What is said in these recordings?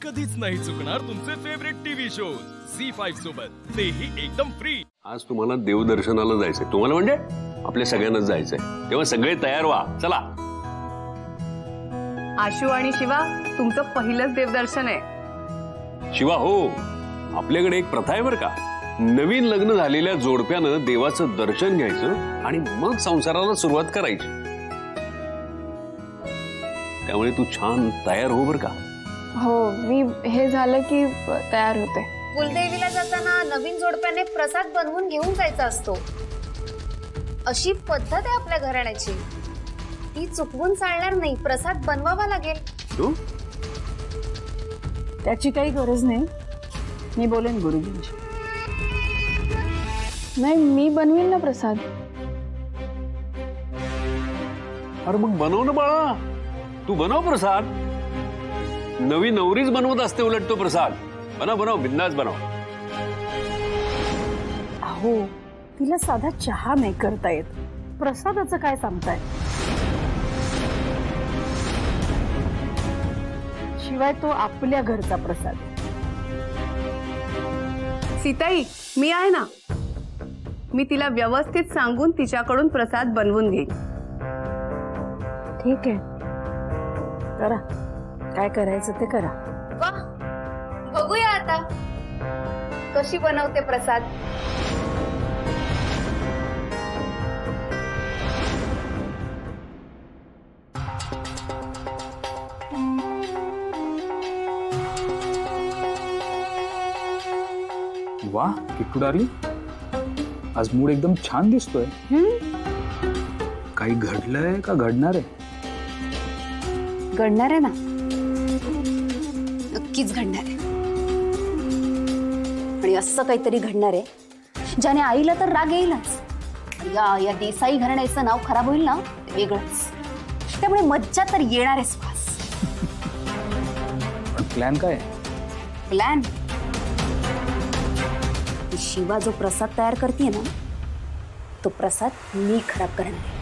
कधीच नाही चुकणार तुमचे फेवरेट टीव्ही शोज झी5 सोबत, तेही एकदम फ्री। आज तुम्हाला देवदर्शनाला जायचंय, तुम्हाला म्हणजे आपल्या सगळ्यांनाच जायचंय, तेव्हा सगळे तयार व्हा, चला। आशू आणि शिवा, तुमचं पहिलंच देवदर्शन आहे। शिवा हो, आपल्याकडे एक प्रथा आहे बरं का, नवीन लग्न झालेल्या जोडप्यानं देवाचं दर्शन घ्यायचं आणि मग संसाराला सुरुवात करायची। त्यामुळे तू छान तयार हो बरं का। हो, मी हे झालं की तयार होते। कुलदेवीला जाताना नवीन जोडप्याने प्रसाद बनवून घेऊन जायचा असतो, अशी पद्धत आहे आपल्या घराण्याची। ती चुकवून चालणार नाही, प्रसाद बनवावा लागेल। त्याची काही गरज नाही, मी बोलेन गुरुजींशी। नाही, मी बनवेल ना प्रसाद। अरे मग बनव ना बाळा, तू बनव प्रसाद। नवी नवरीच बनवत असते उलट तो प्रसाद। बनव बनव, बिंदास बनव। अहो, तिला साधा चहा नाही करता येत, प्रसादाचं काय सांगताय? शिवाय तो आपल्या घरचा प्रसाद। सीताई, मी आहे ना, मी तिला व्यवस्थित सांगून तिच्याकडून प्रसाद बनवून घेईन। ठीक आहे, करा काय करायचं ते करा। वाह, बघूया आता कशी बनवते प्रसाद। वाह किट्टू डार्लिंग, आज मूड एकदम छान दिसतोय। काही घडलंय का घडणार आहे? घडणार आहे ना, नक्कीच घडणार आहे। आणि असं काहीतरी घडणार आहे ज्याने आईला तर राग येईलच, या देसाई घराण्याचं नाव खराब होईल ना, ते वेगळंच। त्यामुळे मज्जा तर येणार आहे सुहास। पण प्लॅन काय? प्लॅन शिवा जो प्रसाद तयार करते ना, तो प्रसाद मी खराब करणार आहे।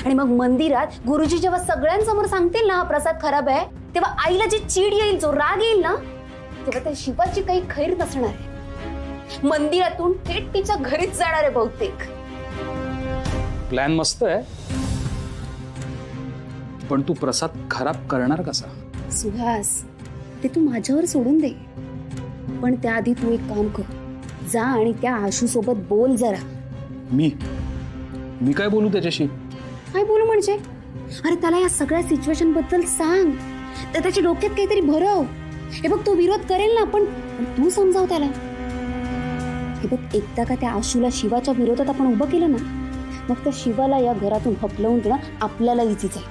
आणि मग मंदिरात गुरुजी जेव्हा सगळ्यांसमोर सांगतील ना हा प्रसाद खराब आहे, तेव्हा आईला जी चीड येईल, जो राग येईल ना, तेव्हा त्या शिवाची काही खैर नसणार आहे। मंदिरातून थेट तिच्या घरीच जाणार आहे बहुतेक। प्लॅन मस्त आहे, पण तू प्रसाद खराब करणार कसा? सुहास, ते तू माझ्यावर सोडून दे, पण त्याआधी तू एक काम कर, जा आणि त्या आशू सोबत बोल जरा। मी काय बोलू त्याच्याशी? काय बोलू म्हणजे? अरे त्याला या सगळ्या सिच्युएशन बद्दल सांग, तर त्याच्या डोक्यात काहीतरी भरव। हे बघ, तो विरोध करेल ना, पण तू समजाव त्याला। हे बघ, एकदा का त्या आशूला शिवाच्या विरोधात आपण उभं केलं ना, मग त्या शिवाला या घरातून हकलवून देणं आपल्याला इझीच आहे,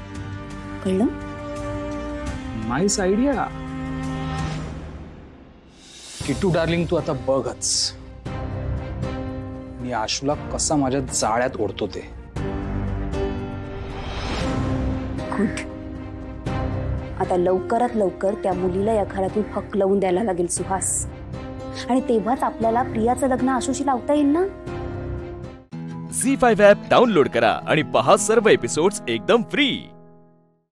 कळलं? नाईस आयडिया किट्टू डार्लिंग, तू आता बघच मी आशूला कसा माझ्या जाळ्यात ओढतो ते। गुड, आता लवकरात लवकर त्या मुलीला या घरातून हकलवून द्यायला लागेल सुहास, आणि तेव्हाच आपल्याला प्रियाचं लग्न आशूशी लावता येईल ना। झी5 ॲप डाउनलोड करा आणि पहा सर्व एपिसोड्स एकदम फ्री।